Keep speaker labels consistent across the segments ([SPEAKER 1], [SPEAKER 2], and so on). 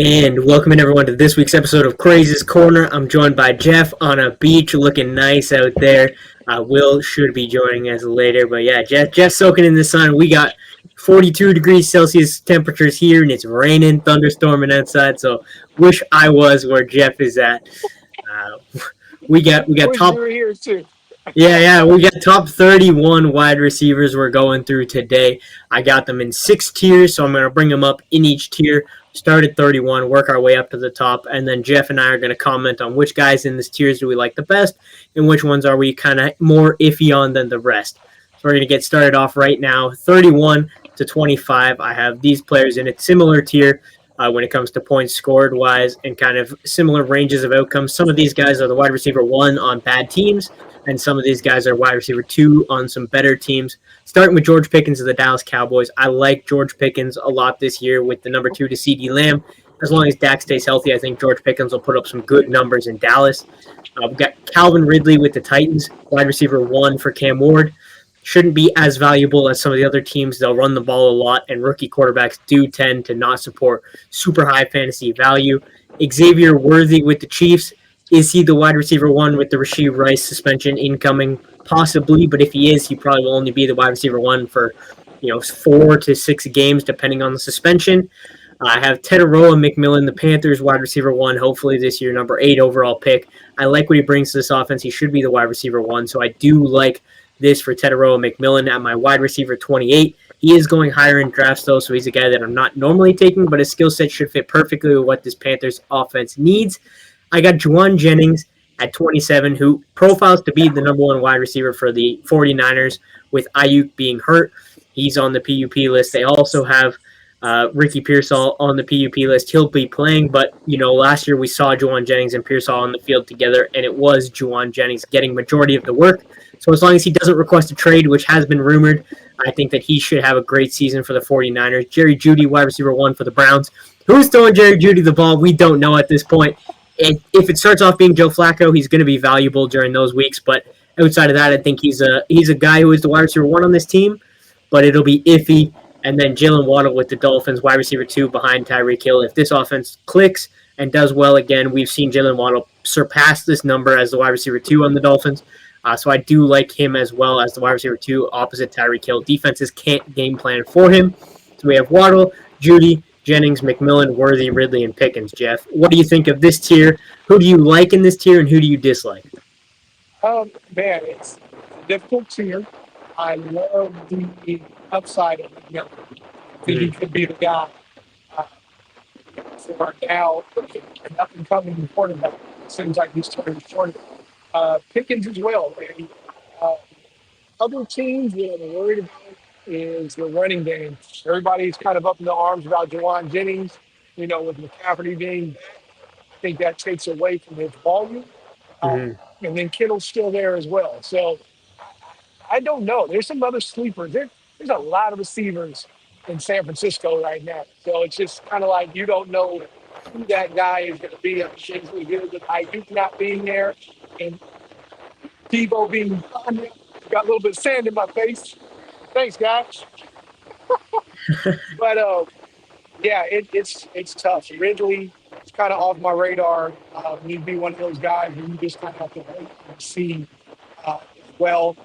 [SPEAKER 1] And welcome in everyone to this week's episode of Craze's Corner. I'm joined by Jeff on a beach looking nice out there. Will should be joining us later. But yeah, Jeff's soaking in the sun. We got 42 degrees Celsius temperatures here, and it's raining, thunderstorming outside. So wish I was where Jeff is at. We got
[SPEAKER 2] Wish
[SPEAKER 1] top.
[SPEAKER 2] you were here too.
[SPEAKER 1] Yeah, we got top 31 wide receivers we're going through today. I got them in 6 tiers, so I'm going to bring them up in each tier. Start at 31, work our way up to the top, and then Jeff and I are going to comment on which guys in this tiers do we like the best and which ones are we kind of more iffy on than the rest. So we're going to get started off right now. 31 to 25, I have these players in a similar tier when it comes to points scored wise and kind of similar ranges of outcomes. Some of these guys are the wide receiver 1 on bad teams, and some of these guys are wide receiver 2 on some better teams. Starting with George Pickens of the Dallas Cowboys. I like George Pickens a lot this year with the number 2 to CeeDee Lamb. As long as Dak stays healthy, I think George Pickens will put up some good numbers in Dallas. We've got Calvin Ridley with the Titans, wide receiver 1 for Cam Ward. Shouldn't be as valuable as some of the other teams. They'll run the ball a lot, and rookie quarterbacks do tend to not support super high fantasy value. Xavier Worthy with the Chiefs. Is he the wide receiver 1 with the Rashee Rice suspension incoming? Possibly, but if he is, he probably will only be the wide receiver 1 for 4 to 6 games, depending on the suspension. I have Teteroa McMillan, the Panthers wide receiver 1, hopefully this year, number 8 overall pick. I like what he brings to this offense. He should be the wide receiver 1, so I do like this for Teteroa McMillan at my wide receiver 28. He is going higher in drafts, though, so he's a guy that I'm not normally taking, but his skill set should fit perfectly with what this Panthers offense needs. I got Juwan Jennings at 27, who profiles to be the number 1 wide receiver for the 49ers with Ayuk being hurt. He's on the PUP list. They also have Ricky Pearsall on the PUP list. He'll be playing, but, last year we saw Juwan Jennings and Pearsall on the field together, and it was Juwan Jennings getting majority of the work. So as long as he doesn't request a trade, which has been rumored, I think that he should have a great season for the 49ers. Jerry Jeudy, wide receiver 1 for the Browns. Who's throwing Jerry Jeudy the ball? We don't know at this point. And if it starts off being Joe Flacco, he's going to be valuable during those weeks. But outside of that, I think he's a guy who is the wide receiver 1 on this team, but it'll be iffy. And then Jalen Waddle with the Dolphins, wide receiver 2 behind Tyreek Hill. If this offense clicks and does well again, we've seen Jalen Waddle surpass this number as the wide receiver 2 on the Dolphins. So I do like him as well as the wide receiver 2 opposite Tyreek Hill. Defenses can't game plan for him. So we have Waddle, Jeudy, Jennings, McMillan, Worthy, Ridley, and Pickens. Jeff, what do you think of this tier? Who do you like in this tier, and who do you dislike?
[SPEAKER 2] Man, it's a difficult tier. I love the upside of him. I think he could be the guy for now, an up-and-coming quarterback. Seems like he's turning short. Pickens as well. And, other teams that I'm worried about is the running game. Everybody's kind of up in the arms about Juwan Jennings, with McCaffrey being back. I think that takes away from his volume. And then Kittle's still there as well. So I don't know. There's some other sleepers. There's a lot of receivers in San Francisco right now. So it's just kind of like you don't know who that guy is going to be. I'm sure he's good with Ayuk not being there and Debo being gone. Got a little bit of sand in my face. Thanks, guys. But yeah, it's tough. Ridley is kind of off my radar. He'd be one of those guys who you just kind of have to wait and see as well.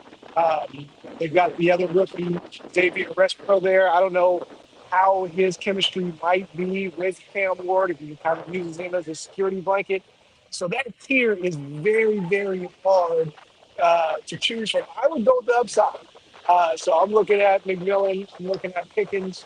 [SPEAKER 2] They've got the other rookie, Xavier Restro there. I don't know how his chemistry might be with Cam Ward if he kind of uses him as a security blanket. So that tier is very, very hard to choose from. I would go with the upside. So I'm looking at McMillan. I'm looking at Pickens.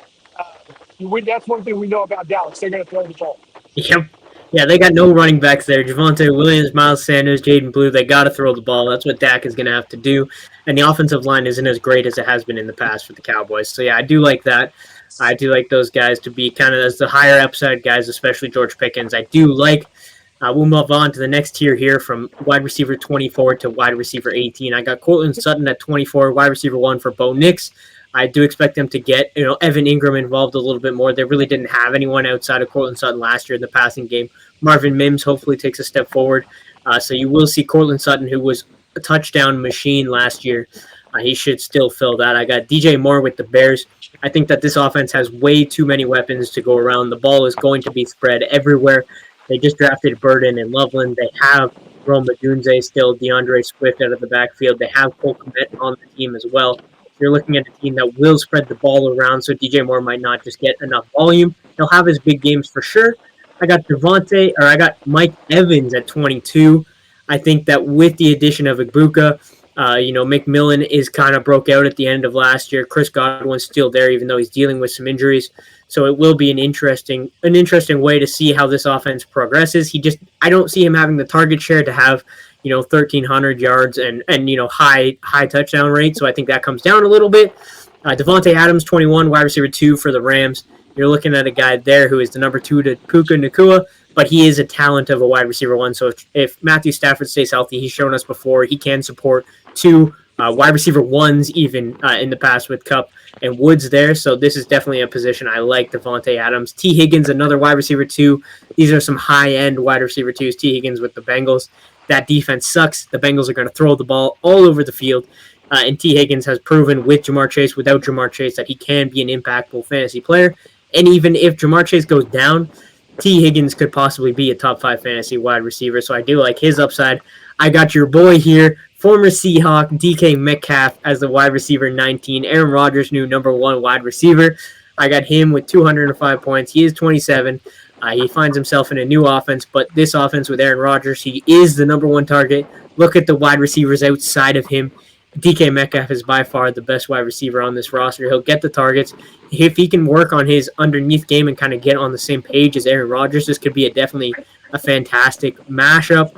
[SPEAKER 2] That's one thing we know about Dallas. They're going to throw the ball.
[SPEAKER 1] Yep. Yeah, they got no running backs there. Javonte Williams, Miles Sanders, Jaden Blue, they got to throw the ball. That's what Dak is going to have to do. And the offensive line isn't as great as it has been in the past for the Cowboys. So, yeah, I do like that. I do like those guys to be kind of as the higher upside guys, especially George Pickens. I do like we'll move on to the next tier here from wide receiver 24 to wide receiver 18. I got Cortland Sutton at 24, wide receiver 1 for Bo Nix. I do expect them to get Evan Ingram involved a little bit more. They really didn't have anyone outside of Cortland Sutton last year in the passing game. Marvin Mims hopefully takes a step forward. So you will see Cortland Sutton, who was a touchdown machine last year, He should still fill that. I got DJ Moore with the Bears. I think that this offense has way too many weapons to go around. The ball is going to be spread everywhere. They just drafted Burden and Loveland. They have Rome Dunze still, DeAndre Swift out of the backfield. They have Cole Kmet on the team as well. So you're looking at a team that will spread the ball around, so DJ Moore might not just get enough volume. He'll have his big games for sure. I got Mike Evans at 22. I think that with the addition of Ibuka, McMillan is kind of broke out at the end of last year. Chris Godwin's still there, even though he's dealing with some injuries. So it will be an interesting way to see how this offense progresses. I don't see him having the target share to have 1,300 yards and high touchdown rate. So I think that comes down a little bit. Devontae Adams, 21, wide receiver 2 for the Rams. You're looking at a guy there who is the number 2 to Puka Nacua, but he is a talent of a wide receiver 1. So if Matthew Stafford stays healthy, he's shown us before he can support 2 wide receiver 1s even in the past with Kupp and Woods there. So this is definitely a position I like. Devontae Adams. T. Higgins, another wide receiver 2. These are some high-end wide receiver 2s. T. Higgins with the Bengals. That defense sucks. The Bengals are going to throw the ball all over the field. And T. Higgins has proven with Jamar Chase, without Jamar Chase, that he can be an impactful fantasy player. And even if Jamar Chase goes down, T. Higgins could possibly be a top 5 fantasy wide receiver. So I do like his upside. I got your boy here, former Seahawk, DK Metcalf as the wide receiver 19. Aaron Rodgers' new number 1 wide receiver. I got him with 205 points. He is 27. He finds himself in a new offense, but this offense with Aaron Rodgers, he is the number 1 target. Look at the wide receivers outside of him. DK Metcalf is by far the best wide receiver on this roster. He'll get the targets. If he can work on his underneath game and kind of get on the same page as Aaron Rodgers, this could be definitely a fantastic mashup.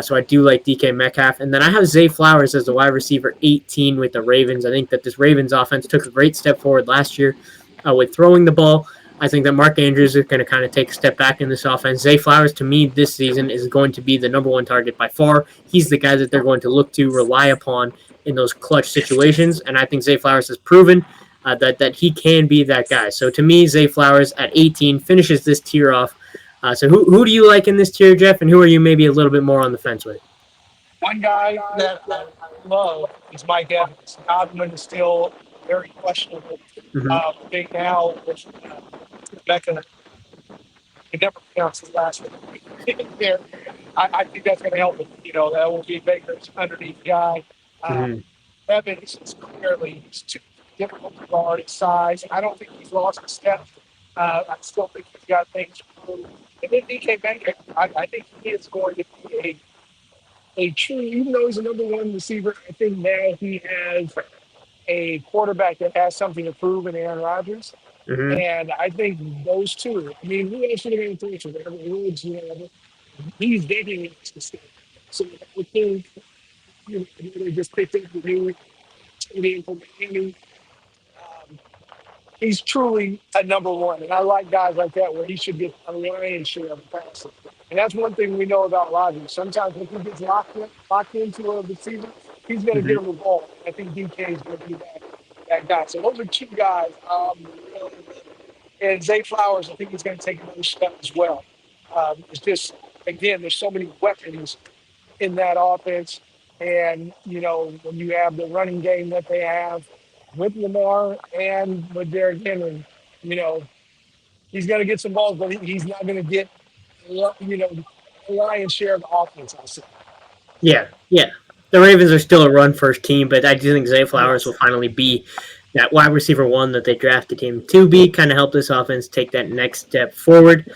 [SPEAKER 1] So I do like DK Metcalf. And then I have Zay Flowers as the wide receiver 18 with the Ravens. I think that this Ravens offense took a great step forward last year with throwing the ball. I think that Mark Andrews is going to kind of take a step back in this offense. Zay Flowers, to me, this season is going to be the number 1 target by far. He's the guy that they're going to look to, rely upon in those clutch situations. And I think Zay Flowers has proven that he can be that guy. So to me, Zay Flowers at 18 finishes this tier off. So who do you like in this tier, Jeff, and who are you maybe a little bit more on the fence with?
[SPEAKER 2] One guy that I love is Mike Evans. Godwin is still very questionable. I think now with Becca, I never pronounce his last name. There, I think that's going to help him. That will be Baker's underneath guy. Evans is clearly too difficult to guard. His size. I don't think he's lost a step. I still think he's got things to prove. And then DK Metcalf, I think he is going to be a true, even though he's a number 1 receiver, I think now he has a quarterback that has something to prove in Aaron Rodgers. And I think those two, who else should have been three? Woods, he's definitely the step. So I think they just picked up the new from Miami. He's truly a number 1, and I like guys like that where he should get a lion's share of the passing. And that's one thing we know about Rodgers. Sometimes when he gets locked into a receiver, he's going to get him the ball. I think DK is going to be that guy. So those are 2 guys. And Zay Flowers, I think he's going to take another step as well. It's just, again, there's so many weapons in that offense. And, when you have the running game that they have with Lamar and with Derrick Henry, he's going to get some balls, but he's not going to get, a lion's share of the offense, I'll say.
[SPEAKER 1] Yeah. The Ravens are still a run-first team, but I do think Zay Flowers will finally be that wide receiver 1 that they drafted him to be, kind of help this offense take that next step forward.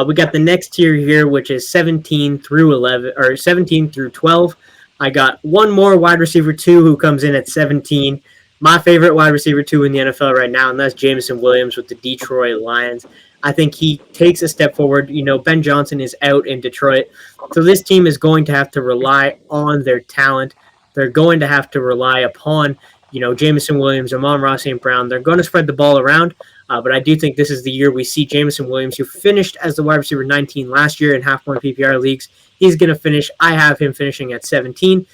[SPEAKER 1] We got the next tier here, which is 17 through 12. I got one more wide receiver 2 who comes in at 17. My favorite wide receiver 2 in the NFL right now, and that's Jameson Williams with the Detroit Lions. I think he takes a step forward. Ben Johnson is out in Detroit, so this team is going to have to rely on their talent. They're going to have to rely upon Jameson Williams, Amon-Ra St. Brown. They're going to spread the ball around, but I do think this is the year we see Jameson Williams, who finished as the wide receiver 19 last year in half-point PPR leagues. He's going to finish. I have him finishing at 17.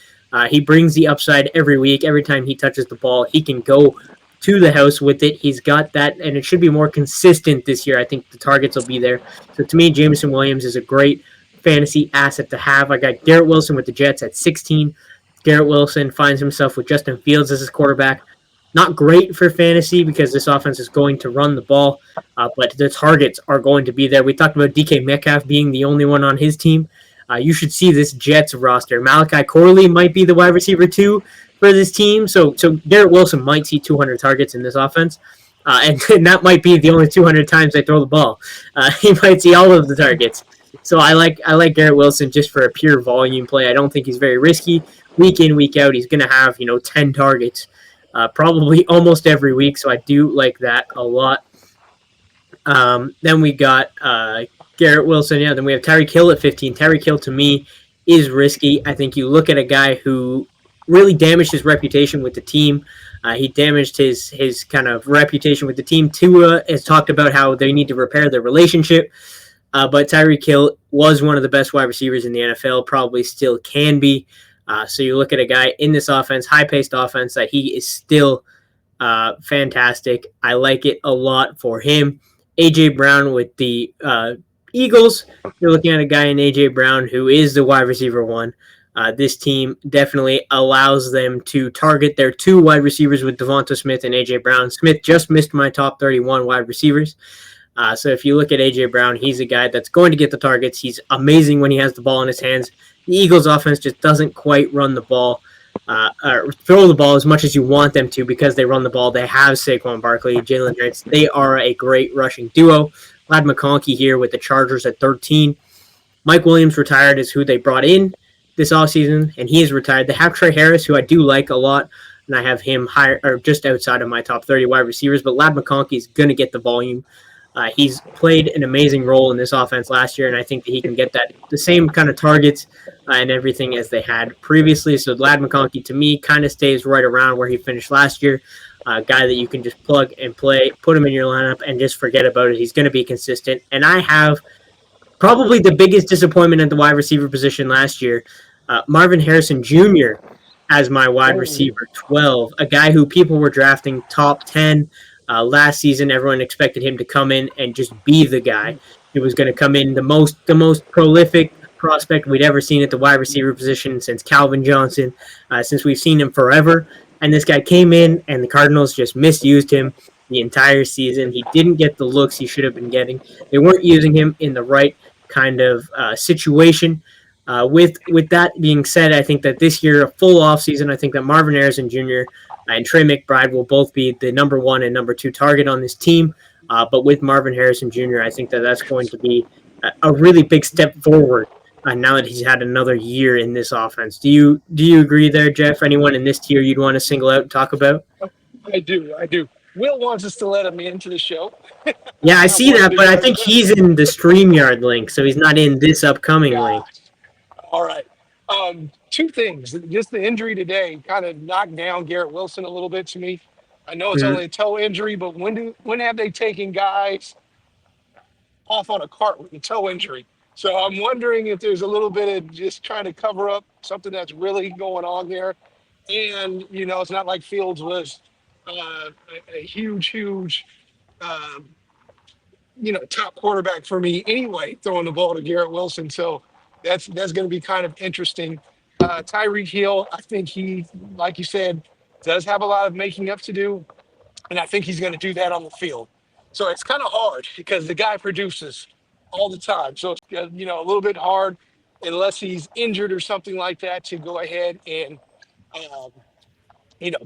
[SPEAKER 1] He brings the upside every week. Every time he touches the ball, he can go to the house with it. He's got that, and it should be more consistent this year. I think the targets will be there. So to me, Jameson Williams is a great fantasy asset to have. I got Garrett Wilson with the Jets at 16. Garrett Wilson finds himself with Justin Fields as his quarterback. Not great for fantasy because this offense is going to run the ball, but the targets are going to be there. We talked about DK Metcalf being the only one on his team. You should see this Jets roster. Malachi Corley might be the wide receiver 2 for this team. So Garrett Wilson might see 200 targets in this offense. And that might be the only 200 times they throw the ball. He might see all of the targets. So I like Garrett Wilson just for a pure volume play. I don't think he's very risky. Week in, week out, he's going to have 10 targets, probably almost every week. So I do like that a lot. Then we got Garrett Wilson. Yeah. Then we have Tyreek Hill at 15. Tyreek Hill to me is risky. I think you look at a guy who really damaged his reputation with the team. He damaged his kind of reputation with the team. Tua has talked about how they need to repair their relationship. But Tyreek Hill was one of the best wide receivers in the NFL, probably still can be. So you look at a guy in this offense, high-paced offense, that he is still fantastic. I like it a lot for him. A.J. Brown with the Eagles. You're looking at a guy in A.J. Brown who is the wide receiver 1. This team definitely allows them to target their 2 wide receivers with Devonta Smith and A.J. Brown. Smith just missed my top 31 wide receivers. So if you look at A.J. Brown, he's a guy that's going to get the targets. He's amazing when he has the ball in his hands. The Eagles' offense just doesn't quite run the ball or throw the ball as much as you want them to because they run the ball. They have Saquon Barkley, Jalen Hurts. They are a great rushing duo. Ladd McConkey here with the Chargers at 13. Mike Williams retired is who they brought in this offseason, and he is retired. They have Trey Harris, who I do like a lot, and I have him higher or just outside of my top 30 wide receivers, but Ladd McConkey is going to get the volume. He's played an amazing role in this offense last year, and I think that he can get the same kind of targets and everything as they had previously. So Ladd McConkey, to me, kind of stays right around where he finished last year. A guy that you can just plug and play, put him in your lineup, and just forget about it. He's going to be consistent. And I have probably the biggest disappointment at the wide receiver position last year, Marvin Harrison Jr. as my wide receiver 12, a guy who people were drafting top 10. Last season, everyone expected him to come in and just be the guy. He was going to come in the most prolific prospect we'd ever seen at the wide receiver position since Calvin Johnson, since we've seen him forever. And this guy came in, and the Cardinals just misused him the entire season. He didn't get the looks he should have been getting. They weren't using him in the right kind of situation. With that being said, I think that this year, a full offseason, I think that Marvin Harrison Jr. and Trey McBride will both be the number 1 and number 2 target on this team. But with Marvin Harrison Jr., I think that that's going to be a really big step forward now that he's had another year in this offense. Do you agree there, Jeff? Anyone in this tier you'd want to single out and talk about?
[SPEAKER 2] I do. Will wants us to let him into the show.
[SPEAKER 1] Yeah, I see that, but I think he's in the StreamYard link, so he's not in this upcoming link.
[SPEAKER 2] All right. 2 things. Just the injury today kind of knocked down Garrett Wilson a little bit to me. I know it's only a toe injury, but when have they taken guys off on a cart with a toe injury? So I'm wondering if there's a little bit of just trying to cover up something that's really going on there. And, it's not like Fields was a huge, top quarterback for me anyway, throwing the ball to Garrett Wilson. So that's going to be kind of interesting. Tyreek Hill, I think he, like you said, does have a lot of making up to do, and I think he's going to do that on the field. So it's kind of hard because the guy produces all the time. So it's a little bit hard unless he's injured or something like that to go ahead and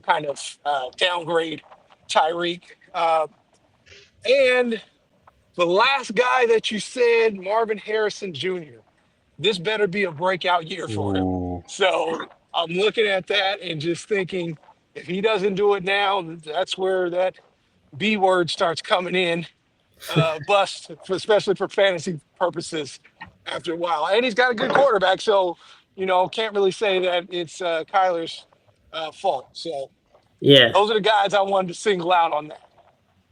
[SPEAKER 2] kind of downgrade Tyreek. And the last guy that you said, Marvin Harrison Jr., this better be a breakout year for him. So I'm looking at that and just thinking, if he doesn't do it now, that's where that B word starts coming in, bust, especially for fantasy purposes after a while. And he's got a good quarterback, so, can't really say that it's Kyler's fault. So
[SPEAKER 1] yeah,
[SPEAKER 2] those are the guys I wanted to single out on that.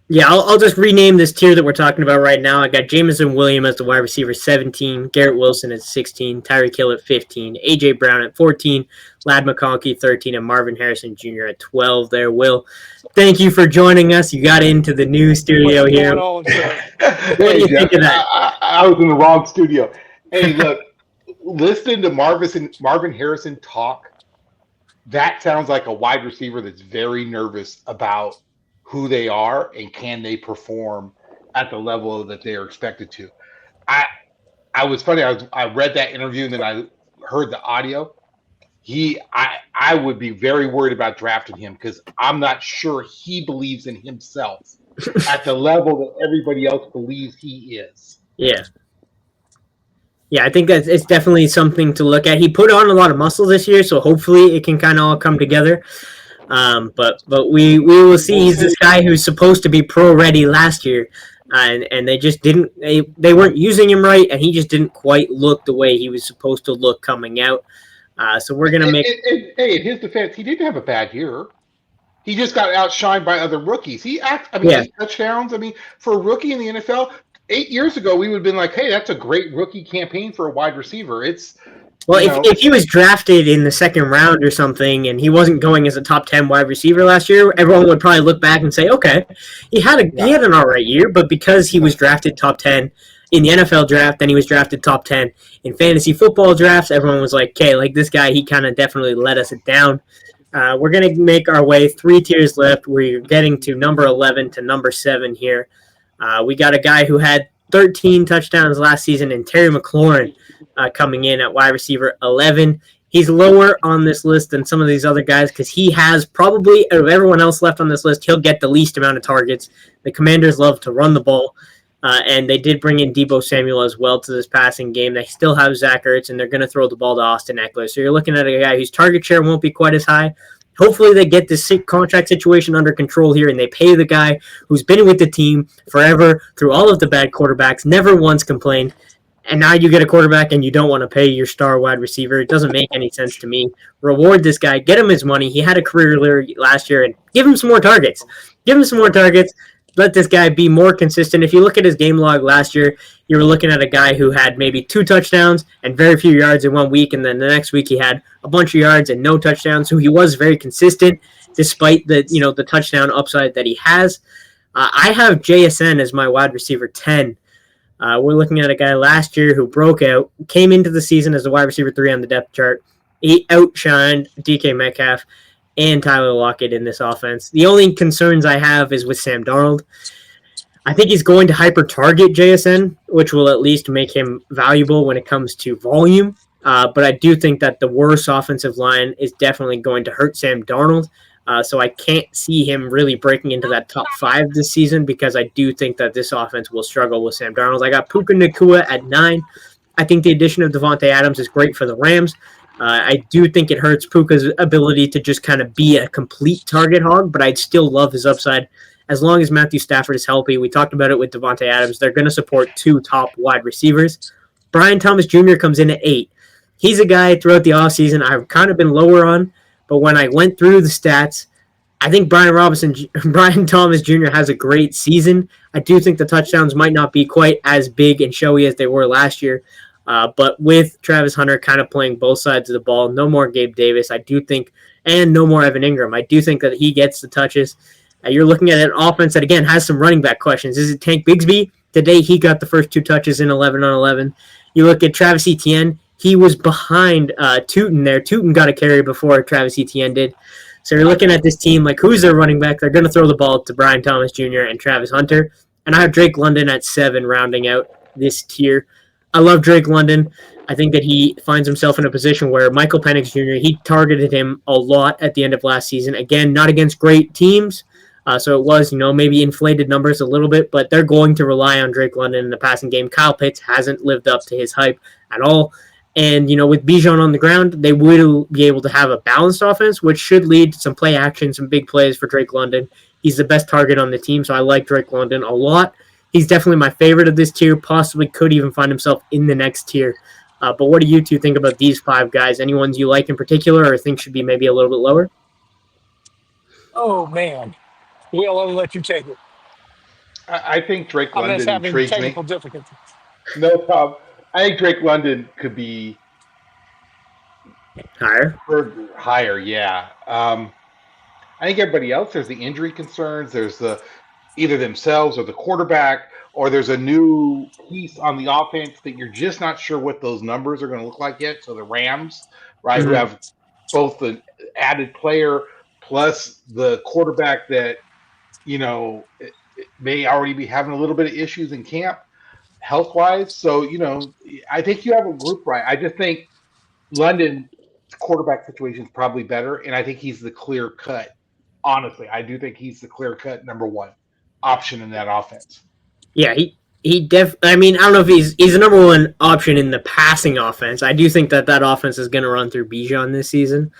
[SPEAKER 1] Yeah, I'll just rename this tier that we're talking about right now. I got Jameson Williams as the wide receiver 17, Garrett Wilson at 16, Tyreek Hill at 15, A.J. Brown at 14, Ladd McConkey 13, and Marvin Harrison Jr. at 12 there. Will, thank you for joining us. You got into the new studio here. What do you think of that?
[SPEAKER 3] I was in the wrong studio. Hey, look, listening to Marvin Harrison talk that sounds like a wide receiver that's very nervous about who they are and can they perform at the level that they are expected to. I I was funny. I read that interview and then I heard the audio. I would be very worried about drafting him because I'm not sure he believes in himself at the level that everybody else believes he is.
[SPEAKER 1] Yeah. Yeah, I think that it's definitely something to look at. He put on a lot of muscle this year, so hopefully it can kind of all come together. But we will see. He's this guy who's supposed to be pro ready last year, and they just didn't. They weren't using him right, and he just didn't quite look the way he was supposed to look coming out. So we're gonna make.
[SPEAKER 3] Hey, in his defense, he didn't have a bad year. He just got outshined by other rookies. I mean,
[SPEAKER 1] Yeah.
[SPEAKER 3] his touchdowns. I mean, for a rookie in the NFL, 8 years ago, we would have been like, "Hey, that's a great rookie campaign for a wide receiver." It's
[SPEAKER 1] Well, if he was drafted in the second round or something, and he wasn't going as a top 10 wide receiver last year, everyone would probably look back and say, okay, he had an all right year, but because he was drafted top 10 in the NFL draft, then he was drafted top 10 in fantasy football drafts, everyone was like, okay, like this guy, he kind of definitely let us down. We're going to make our way 3 tiers left. We're getting to number 11 to number 7 here. We got a guy who had 13 touchdowns last season, and Terry McLaurin coming in at wide receiver 11. He's lower on this list than some of these other guys because he has probably, out of everyone else left on this list, he'll get the least amount of targets. The Commanders love to run the ball, and they did bring in Deebo Samuel as well to this passing game. They still have Zach Ertz, and they're going to throw the ball to Austin Eckler. So you're looking at a guy whose target share won't be quite as high. Hopefully they get this contract situation under control here and they pay the guy who's been with the team forever through all of the bad quarterbacks, never once complained. And now you get a quarterback and you don't want to pay your star wide receiver. It doesn't make any sense to me. Reward this guy. Get him his money. He had a career last year and give him some more targets. Give him some more targets. Let this guy be more consistent. If you look at his game log last year, you were looking at a guy who had maybe 2 touchdowns and very few yards in 1 week, and then the next week he had a bunch of yards and no touchdowns. So he was very consistent despite the touchdown upside that he has. I have JSN as my wide receiver 10. We're looking at a guy last year who broke out, came into the season as the wide receiver 3 on the depth chart. He outshined DK Metcalf and Tyler Lockett in this offense. The only concerns I have is with Sam Darnold. I think he's going to hyper-target JSN, which will at least make him valuable when it comes to volume. But I do think that the worst offensive line is definitely going to hurt Sam Darnold. So I can't see him really breaking into that top 5 this season because I do think that this offense will struggle with Sam Darnold. I got Puka Nacua at 9. I think the addition of Devontae Adams is great for the Rams. I do think it hurts Puka's ability to just kind of be a complete target hog, but I'd still love his upside as long as Matthew Stafford is healthy. We talked about it with Devontae Adams. They're going to support 2 top wide receivers. Brian Thomas Jr. comes in at 8. He's a guy throughout the offseason I've kind of been lower on, but when I went through the stats, I think Brian Thomas Jr. has a great season. I do think the touchdowns might not be quite as big and showy as they were last year. But with Travis Hunter kind of playing both sides of the ball, no more Gabe Davis, I do think, and no more Evan Ingram, I do think that he gets the touches. You're looking at an offense that, again, has some running back questions. Is it Tank Bigsby? Today, he got the first 2 touches in 11 on 11. You look at Travis Etienne. He was behind Tootin there. Tootin got a carry before Travis Etienne did. So you're looking at this team, like, who's their running back? They're going to throw the ball to Brian Thomas Jr. and Travis Hunter. And I have Drake London at 7 rounding out this tier. I love Drake London. I think that he finds himself in a position where Michael Penix Jr., he targeted him a lot at the end of last season. Again, not against great teams. So it was, maybe inflated numbers a little bit, but they're going to rely on Drake London in the passing game. Kyle Pitts hasn't lived up to his hype at all. And, with Bijan on the ground, they will be able to have a balanced offense, which should lead to some play action, some big plays for Drake London. He's the best target on the team, so I like Drake London a lot. He's definitely my favorite of this tier, possibly could even find himself in the next tier. But what do you two think about these 5 guys? Any ones you like in particular or think should be maybe a little bit lower?
[SPEAKER 2] Oh, man. Will, I'll let you take it.
[SPEAKER 3] I think Drake
[SPEAKER 2] I'm
[SPEAKER 3] London
[SPEAKER 2] just having
[SPEAKER 3] intrigues me.
[SPEAKER 2] technical difficulties.
[SPEAKER 3] No problem. I think Drake London could be higher, yeah. I think everybody else, there's the injury concerns, there's the either themselves or the quarterback, or there's a new piece on the offense that you're just not sure what those numbers are going to look like yet. So the Rams, right, who have both the added player plus the quarterback that it may already be having a little bit of issues in camp health wise. So I think you have a group right. I just think London's quarterback situation is probably better, and I think he's the clear cut. Honestly, I do think he's the clear cut number one option in that offense.
[SPEAKER 1] Yeah, I mean, I don't know if he's the number one option in the passing offense. I do think that offense is going to run through Bijan this season.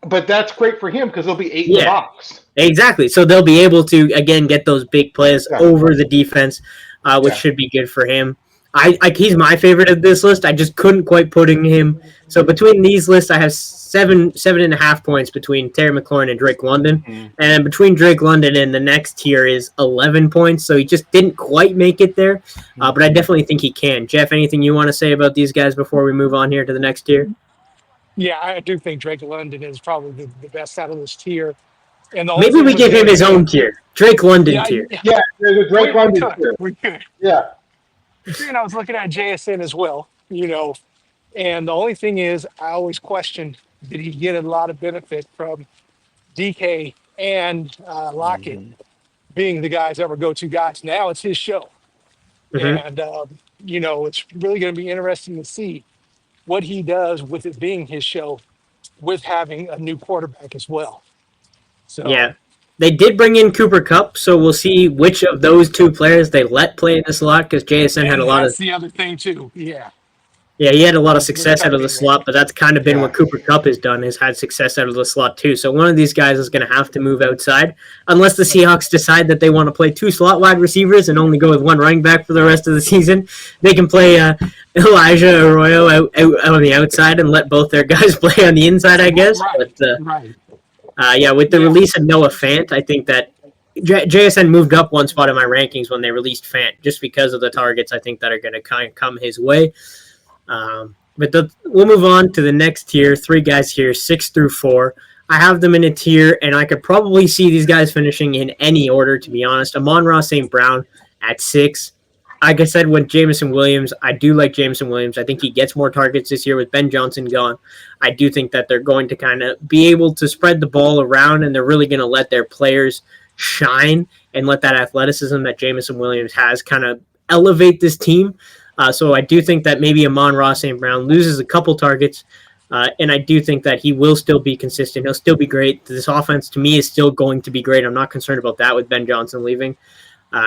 [SPEAKER 3] But that's great for him because he'll be 8 in the box.
[SPEAKER 1] Exactly. So they'll be able to again get those big plays over the defense, which should be good for him. He's my favorite of this list. I just couldn't quite putting him. So between these lists, I have 7.5 points between Terry McLaurin and Drake London, and between Drake London and the next tier is 11 points. So he just didn't quite make it there, but I definitely think he can. Jeff, anything you want to say about these guys before we move on here to the next tier?
[SPEAKER 2] Yeah, I do think Drake London is probably the best out of this tier. And
[SPEAKER 1] maybe we give him his own tier, Drake London tier.
[SPEAKER 3] Yeah, the Drake London tier.
[SPEAKER 2] We could.
[SPEAKER 3] Yeah.
[SPEAKER 2] I was looking at JSN as well, and the only thing is I always question, did he get a lot of benefit from DK and Lockett being the guys that were go-to guys? Now it's his show. And, it's really going to be interesting to see what he does with it being his show with having a new quarterback as well. So
[SPEAKER 1] yeah. They did bring in Cooper Kupp, so we'll see which of those two players they let play in the slot because JSN had a lot of...
[SPEAKER 2] That's the other thing, too. Yeah.
[SPEAKER 1] Yeah, he had a lot of success out of the slot, but that's kind of been what Cooper Kupp has done, has had success out of the slot too. So one of these guys is going to have to move outside, unless the Seahawks decide that they want to play 2 slot wide receivers and only go with 1 running back for the rest of the season. They can play Elijah Arroyo out on the outside and let both their guys play on the inside, I guess.
[SPEAKER 2] Right.
[SPEAKER 1] But with the release of Noah Fant, I think that JSN moved up 1 spot in my rankings when they released Fant, just because of the targets I think that are going to kind of come his way. We'll move on to the next tier. 3 guys here, 6 through 4. I have them in a tier, and I could probably see these guys finishing in any order, to be honest. Amon-Ra St. Brown at 6. Like I said, with Jameson Williams, I do like Jameson Williams. I think he gets more targets this year with Ben Johnson gone. I do think that they're going to kind of be able to spread the ball around, and they're really going to let their players shine and let that athleticism that Jameson Williams has kind of elevate this team. So I do think that maybe Amon-Ra St. Brown loses a couple targets, and I do think that he will still be consistent. He'll still be great. This offense, to me, is still going to be great. I'm not concerned about that with Ben Johnson leaving.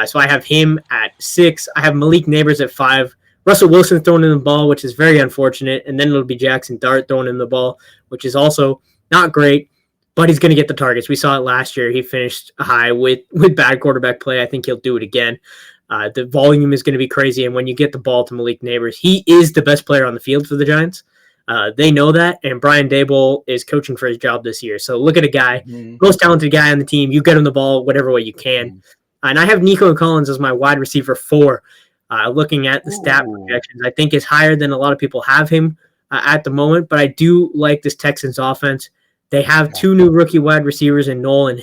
[SPEAKER 1] So I have him at 6. I have Malik Neighbors at 5. Russell Wilson throwing in the ball, which is very unfortunate, and then it'll be Jackson Dart throwing in the ball, which is also not great, but he's going to get the targets. We saw it last year. He finished high with bad quarterback play. I think he'll do it again. The volume is going to be crazy, and when you get the ball to Malik Neighbors, he is the best player on the field for the Giants. They know that, and Brian Daboll is coaching for his job this year. So look at a guy, most talented guy on the team. You get him the ball whatever way you can. And I have Nico Collins as my wide receiver 4. Looking at the stat projections, I think is higher than a lot of people have him at the moment, but I do like this Texans offense. They have 2 new rookie wide receivers in Nolan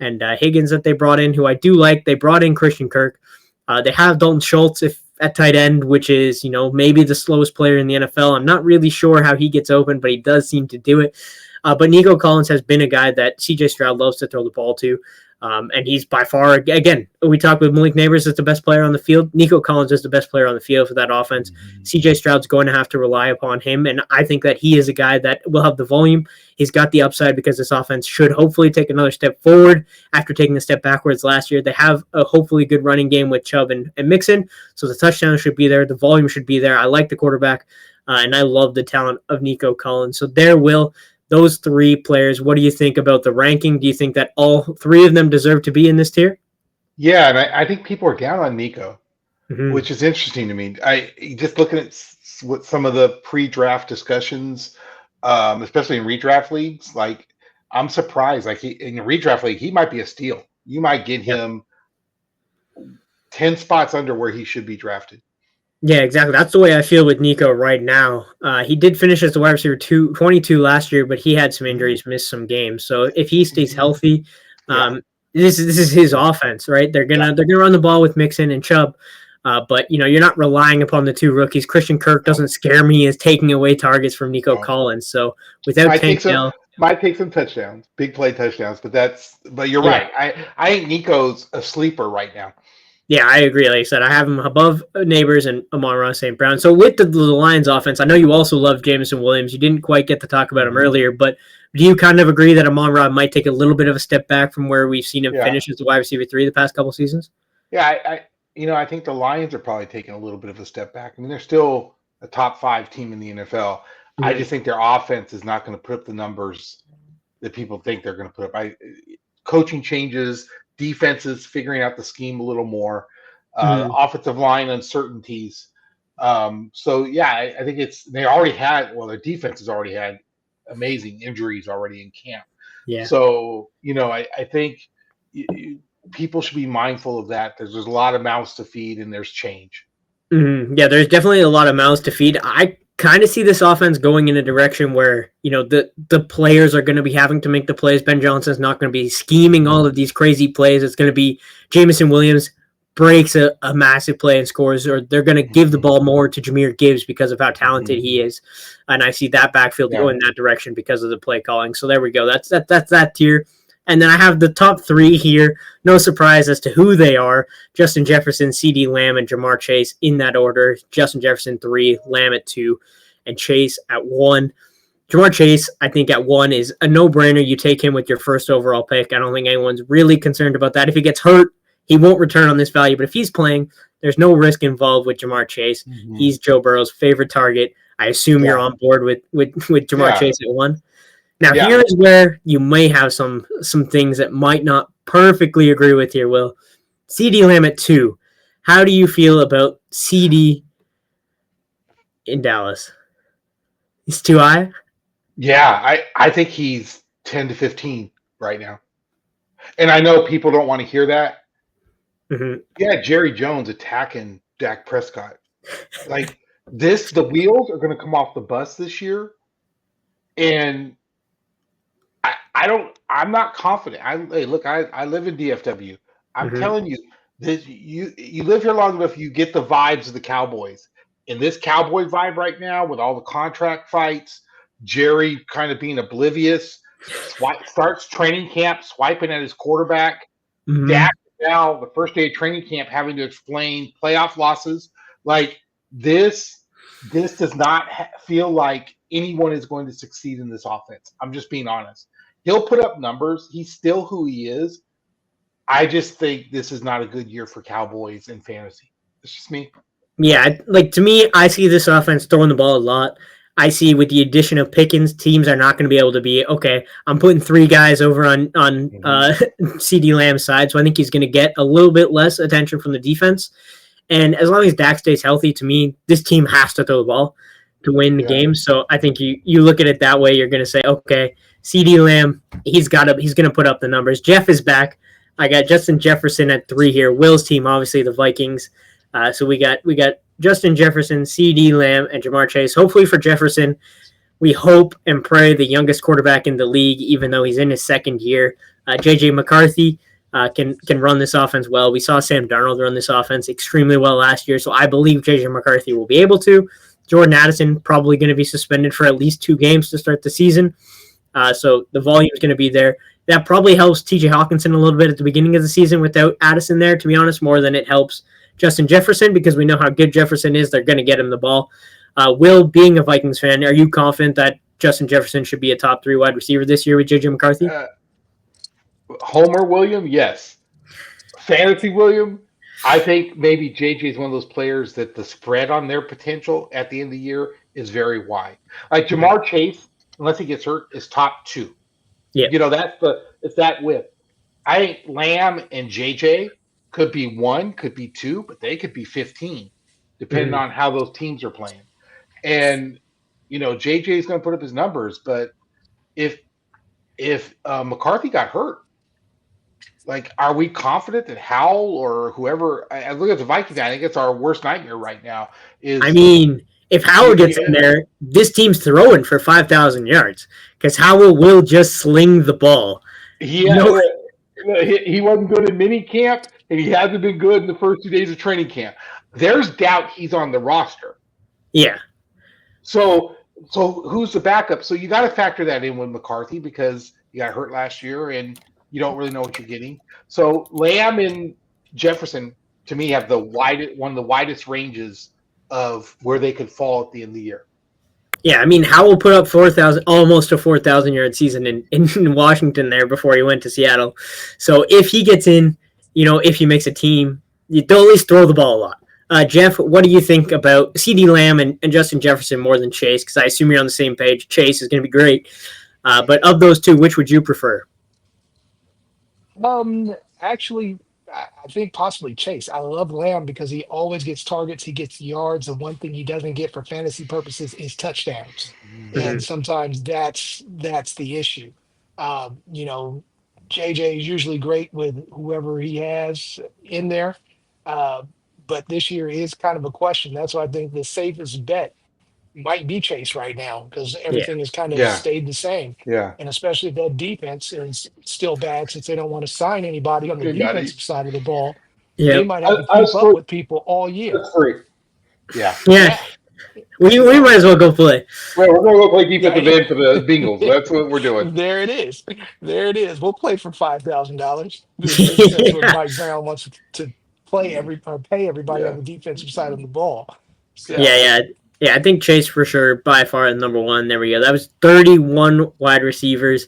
[SPEAKER 1] and Higgins that they brought in, who I do like. They brought in Christian Kirk. They have Dalton Schultz at tight end, which is, maybe the slowest player in the NFL. I'm not really sure how he gets open, but he does seem to do it. But Nico Collins has been a guy that CJ Stroud loves to throw the ball to. And he's by far, again, we talked with Malik Neighbors as the best player on the field. Nico Collins is the best player on the field for that offense. CJ Stroud's going to have to rely upon him, and I think that he is a guy that will have the volume. He's got the upside because this offense should hopefully take another step forward after taking a step backwards last year. They have a hopefully good running game with Chubb and Mixon, so the touchdown should be there. The volume should be there. I like the quarterback, and I love the talent of Nico Collins. So those 3 players, what do you think about the ranking? Do you think that all 3 of them deserve to be in this tier?
[SPEAKER 3] Yeah, and I think people are down on Nico, which is interesting to me. Just looking at what some of the pre-draft discussions, especially in redraft leagues, like I'm surprised. Like in a redraft league, he might be a steal. You might get him 10 spots under where he should be drafted.
[SPEAKER 1] Yeah, exactly. That's the way I feel with Nico right now. He did finish as the wide receiver 22 last year, but he had some injuries, missed some games. So if he stays healthy, this is his offense, right? They're gonna run the ball with Mixon and Chubb. But, you're not relying upon the two rookies. Christian Kirk doesn't scare me as taking away targets from Nico Collins. So without Tank Dell,
[SPEAKER 3] might take some touchdowns, big play touchdowns, but you're
[SPEAKER 1] Yeah.
[SPEAKER 3] right. I think Nico's a sleeper right now.
[SPEAKER 1] Yeah, I agree. Like I said, I have him above Neighbors and Amon-Ra St. Brown. So with the Lions offense, I know you also love Jameson Williams. You didn't quite get to talk about him earlier, but do you kind of agree that Amon-Ra might take a little bit of a step back from where we've seen him finish as the wide receiver 3 the past couple seasons?
[SPEAKER 3] Yeah, I think the Lions are probably taking a little bit of a step back. I mean, they're still a top 5 team in the NFL. I just think their offense is not going to put up the numbers that people think they're going to put up. Coaching changes, defenses figuring out the scheme a little more, offensive line uncertainties. So yeah, I think their defense has already had amazing injuries already in camp.
[SPEAKER 1] Yeah.
[SPEAKER 3] So, I think people should be mindful of that. There's a lot of mouths to feed and there's change.
[SPEAKER 1] Yeah, there's definitely a lot of mouths to feed. I kind of see this offense going in a direction where, the players are going to be having to make the plays. Ben Johnson's not going to be scheming all of these crazy plays. It's going to be Jameson Williams breaks a massive play and scores, or they're going to give the ball more to Jahmyr Gibbs because of how talented he is. And I see that backfield go in that direction because of the play calling. So there we go. That's that tier. And then I have the top 3 here. No surprise as to who they are. Justin Jefferson, CeeDee Lamb, and Jamar Chase in that order. Justin Jefferson 3, Lamb at 2, and Chase at 1. Jamar Chase, I think at 1 is a no-brainer. You take him with your first overall pick. I don't think anyone's really concerned about that. If he gets hurt, he won't return on this value. But if he's playing, there's no risk involved with Jamar Chase. He's Joe Burrow's favorite target. I assume you're on board with Jamar Chase at 1. Now, here is where you may have some things that might not perfectly agree with here, Will. CeeDee Lamb at 2. How do you feel about CeeDee in Dallas? He's too high?
[SPEAKER 3] Yeah, I think he's 10 to 15 right now. And I know people don't want to hear that. Yeah, Jerry Jones attacking Dak Prescott. Like the wheels are going to come off the bus this year. And I'm not confident. I live in DFW. I'm telling you, you live here long enough, you get the vibes of the Cowboys. And this Cowboy vibe right now with all the contract fights, Jerry kind of being oblivious, starts training camp, swiping at his quarterback. Dak now, the first day of training camp, having to explain playoff losses. Like this does not feel like anyone is going to succeed in this offense. I'm just being honest. He'll put up numbers. He's still who he is. I just think this is not a good year for Cowboys in fantasy. It's just me.
[SPEAKER 1] Yeah, to me, I see this offense throwing the ball a lot. I see with the addition of Pickens, teams are not going to be able to be, okay, I'm putting 3 guys over on CeeDee Lamb's side, so I think he's going to get a little bit less attention from the defense. And as long as Dak stays healthy, to me, this team has to throw the ball to win the game. So I think you look at it that way. You're going to say, okay, CeeDee Lamb, he's going to put up the numbers. Jeff is back. I got Justin Jefferson at 3 here. Will's team, obviously the Vikings. So we got Justin Jefferson, CeeDee Lamb, and Jamar Chase. Hopefully for Jefferson, we hope and pray the youngest quarterback in the league, even though he's in his second year. J.J. McCarthy can run this offense well. We saw Sam Darnold run this offense extremely well last year, so I believe J.J. McCarthy will be able to. Jordan Addison probably going to be suspended for at least 2 games to start the season. So the volume is going to be there. That probably helps T.J. Hawkinson a little bit at the beginning of the season without Addison there, to be honest, more than it helps Justin Jefferson, because we know how good Jefferson is. They're going to get him the ball. Will, being a Vikings fan, are you confident that Justin Jefferson should be a top 3 wide receiver this year with J.J. McCarthy?
[SPEAKER 3] Homer William, yes. Fantasy William, I think maybe J.J. is one of those players that the spread on their potential at the end of the year is very wide. Like Jamar Chase, unless he gets hurt, is top 2.
[SPEAKER 1] Yeah.
[SPEAKER 3] It's that width. I think Lamb and JJ could be 1, could be 2, but they could be 15, depending on how those teams are playing. And, JJ is going to put up his numbers, but if McCarthy got hurt, like, are we confident that Howell or whoever, I look at the Vikings, I think it's our worst nightmare right now.
[SPEAKER 1] If Howell gets in there, this team's throwing for 5,000 yards because Howell will just sling the ball.
[SPEAKER 3] He wasn't good in mini camp, and he hasn't been good in the first 2 days of training camp. there's doubt he's on the roster.
[SPEAKER 1] Yeah.
[SPEAKER 3] So who's the backup? So you got to factor that in with McCarthy because he got hurt last year and you don't really know what you're getting. So Lamb and Jefferson to me have one of the widest ranges of where they could fall at the end of the year.
[SPEAKER 1] Yeah, I mean, Howell put up 4,000, almost a 4,000-yard season in Washington there before he went to Seattle. So if he gets in, if he makes a team, they'll at least throw the ball a lot. Jeff, what do you think about CeeDee Lamb and Justin Jefferson more than Chase? Because I assume you're on the same page. Chase is going to be great. But of those two, which would you prefer?
[SPEAKER 2] Actually, I think possibly Chase. I love Lamb because he always gets targets, he gets yards. The one thing he doesn't get for fantasy purposes is touchdowns,
[SPEAKER 1] Mm-hmm.
[SPEAKER 2] and sometimes that's the issue. You know, JJ is usually great with whoever he has in there, uh, but this year is kind of a question. That's why I think the safest bet might be Chase right now because
[SPEAKER 1] Yeah.
[SPEAKER 2] everything has kind of
[SPEAKER 3] Yeah.
[SPEAKER 2] stayed the same.
[SPEAKER 3] Yeah.
[SPEAKER 2] And especially if that defense is still bad since they don't want to sign anybody on the
[SPEAKER 3] Good buddy.
[SPEAKER 2] defensive side of the ball,
[SPEAKER 1] Yeah.
[SPEAKER 2] they might have to
[SPEAKER 3] Us
[SPEAKER 2] keep up
[SPEAKER 3] three.
[SPEAKER 2] with people all year.
[SPEAKER 3] Us three. Yeah.
[SPEAKER 1] Yeah. We might as well go play.
[SPEAKER 3] Well, we're going to go play
[SPEAKER 2] Yeah,
[SPEAKER 3] defensive end for the Bengals. That's what we're doing.
[SPEAKER 2] there it is. There it is. We'll play for $5,000. Since that's what
[SPEAKER 1] Yeah.
[SPEAKER 2] Mike Brown wants to play or pay everybody on
[SPEAKER 3] Yeah.
[SPEAKER 2] the defensive side of the ball.
[SPEAKER 1] Yeah,
[SPEAKER 2] So
[SPEAKER 1] yeah. Yeah, I think Chase for sure, by far, the number one. There we go. That was 31 wide receivers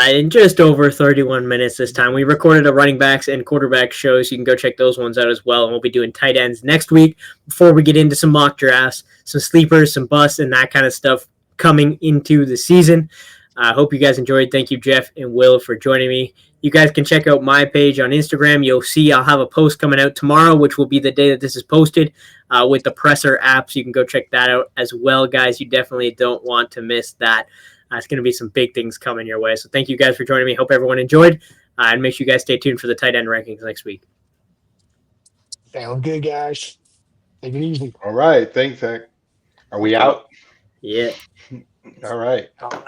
[SPEAKER 1] in just over 31 minutes this time. We recorded a running backs and quarterback show, so you can go check those ones out as well. And we'll be doing tight ends next week before we get into some mock drafts, some sleepers, some busts, and that kind of stuff coming into the season. I hope you guys enjoyed. Thank you, Jeff and Will, for joining me. You guys can check out my page on Instagram. You'll see I'll have a post coming out tomorrow, which will be the day that this is posted with the Presser app. So you can go check that out as well, guys. You definitely don't want to miss that. It's going to be some big things coming your way. So thank you guys for joining me. Hope everyone enjoyed. And make sure you guys stay tuned for the tight end rankings next week.
[SPEAKER 2] sound good, guys. Take it easy.
[SPEAKER 3] All right. Thanks, Hank. Are we out?
[SPEAKER 1] Yeah.
[SPEAKER 3] All right.
[SPEAKER 2] All right.